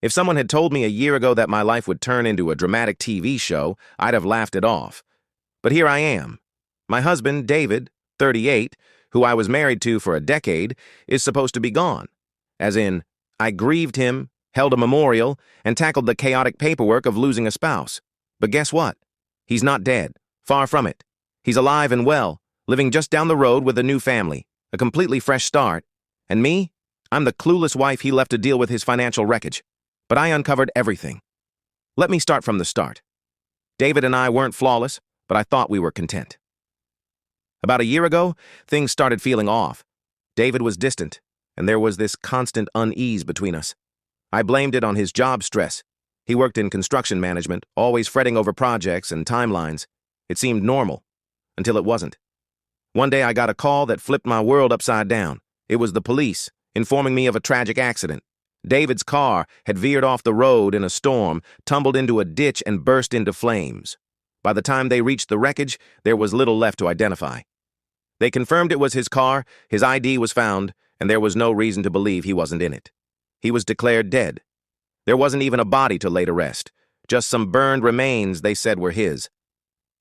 If someone had told me a year ago that my life would turn into a dramatic TV show, I'd have laughed it off. But here I am. My husband, David, 38, who I was married to for a decade, is supposed to be gone. As in, I grieved him, held a memorial, and tackled the chaotic paperwork of losing a spouse. But guess what? He's not dead. Far from it. He's alive and well, living just down the road with a new family, a completely fresh start. And me? I'm the clueless wife he left to deal with his financial wreckage. But I uncovered everything. Let me start from the start. David and I weren't flawless, but I thought we were content. About a year ago, things started feeling off. David was distant, and there was this constant unease between us. I blamed it on his job stress. He worked in construction management, always fretting over projects and timelines. It seemed normal, until it wasn't. One day I got a call that flipped my world upside down. It was the police, informing me of a tragic accident. David's car had veered off the road in a storm, tumbled into a ditch, and burst into flames. By the time they reached the wreckage, there was little left to identify. They confirmed it was his car, his ID was found, and there was no reason to believe he wasn't in it. He was declared dead. There wasn't even a body to lay to rest, just some burned remains they said were his.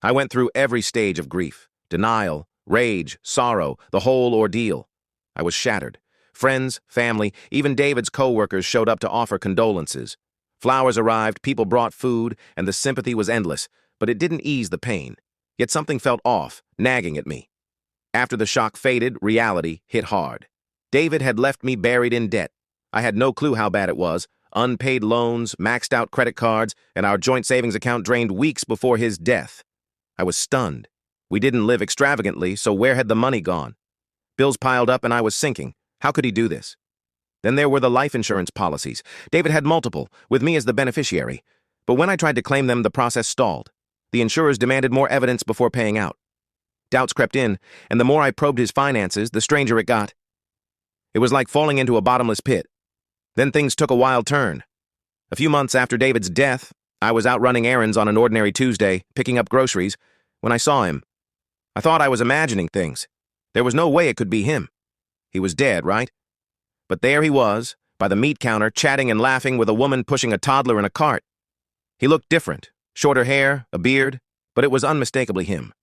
I went through every stage of grief, denial, rage, sorrow, the whole ordeal. I was shattered. Friends, family, even David's co-workers showed up to offer condolences. Flowers arrived, people brought food, and the sympathy was endless, but it didn't ease the pain. Yet something felt off, nagging at me. After the shock faded, reality hit hard. David had left me buried in debt. I had no clue how bad it was. Unpaid loans, maxed out credit cards, and our joint savings account drained weeks before his death. I was stunned. We didn't live extravagantly, so where had the money gone? Bills piled up and I was sinking. How could he do this? Then there were the life insurance policies. David had multiple, with me as the beneficiary. But when I tried to claim them, the process stalled. The insurers demanded more evidence before paying out. Doubts crept in, and the more I probed his finances, the stranger it got. It was like falling into a bottomless pit. Then things took a wild turn. A few months after David's death, I was out running errands on an ordinary Tuesday, picking up groceries, when I saw him. I thought I was imagining things. There was no way it could be him. He was dead, right? But there he was, by the meat counter, chatting and laughing with a woman pushing a toddler in a cart. He looked different, shorter hair, a beard, but it was unmistakably him.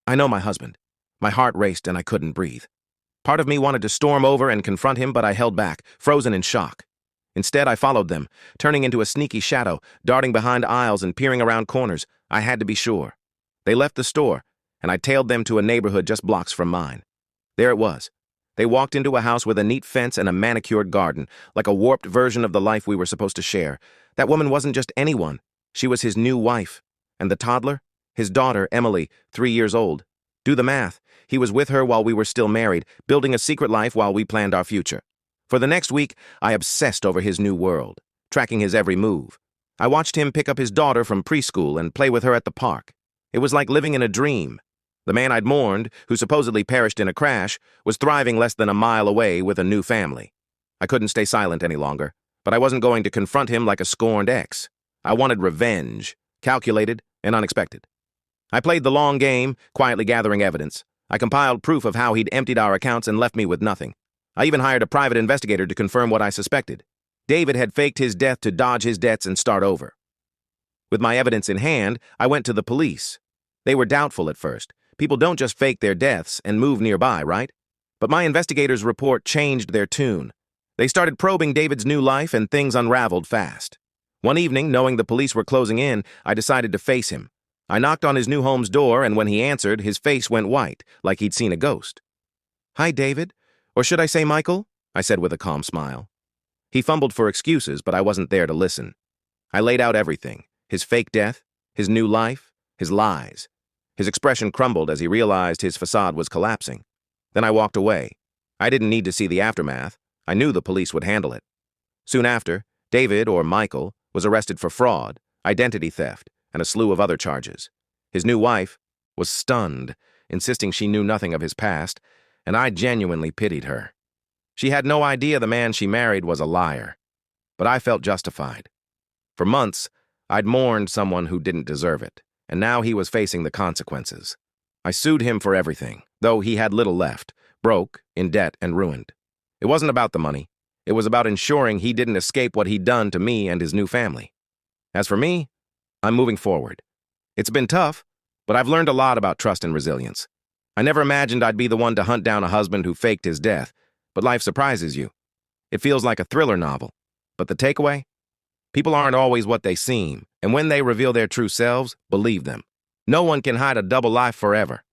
I know my husband. My heart raced and I couldn't breathe. Part of me wanted to storm over and confront him, but I held back, frozen in shock. Instead, I followed them, turning into a sneaky shadow, darting behind aisles and peering around corners. I had to be sure. They left the store, and I tailed them to a neighborhood just blocks from mine. There it was. They walked into a house with a neat fence and a manicured garden, like a warped version of the life we were supposed to share. That woman wasn't just anyone. She was his new wife. And the toddler? His daughter, Emily, 3 years old. Do the math. He was with her while we were still married, building a secret life while we planned our future. For the next week, I obsessed over his new world, tracking his every move. I watched him pick up his daughter from preschool and play with her at the park. It was like living in a dream. The man I'd mourned, who supposedly perished in a crash, was thriving less than a mile away with a new family. I couldn't stay silent any longer, but I wasn't going to confront him like a scorned ex. I wanted revenge, calculated and unexpected. I played the long game, quietly gathering evidence. I compiled proof of how he'd emptied our accounts and left me with nothing. I even hired a private investigator to confirm what I suspected. David had faked his death to dodge his debts and start over. With my evidence in hand, I went to the police. They were doubtful at first. People don't just fake their deaths and move nearby, right? But my investigators' report changed their tune. They started probing David's new life and things unraveled fast. One evening, knowing the police were closing in, I decided to face him. I knocked on his new home's door, and when he answered, his face went white, like he'd seen a ghost. "Hi, David. Or should I say Michael?" I said with a calm smile. He fumbled for excuses, but I wasn't there to listen. I laid out everything: his fake death, his new life, his lies. His expression crumbled as he realized his facade was collapsing. Then I walked away. I didn't need to see the aftermath. I knew the police would handle it. Soon after, David, or Michael, was arrested for fraud, identity theft, and a slew of other charges. His new wife was stunned, insisting she knew nothing of his past, and I genuinely pitied her. She had no idea the man she married was a liar. But I felt justified. For months, I'd mourned someone who didn't deserve it, and now he was facing the consequences. I sued him for everything, though he had little left, broke, in debt, and ruined. It wasn't about the money. It was about ensuring he didn't escape what he'd done to me and his new family. As for me, I'm moving forward. It's been tough, but I've learned a lot about trust and resilience. I never imagined I'd be the one to hunt down a husband who faked his death, but life surprises you. It feels like a thriller novel. But the takeaway? People aren't always what they seem, and when they reveal their true selves, believe them. No one can hide a double life forever.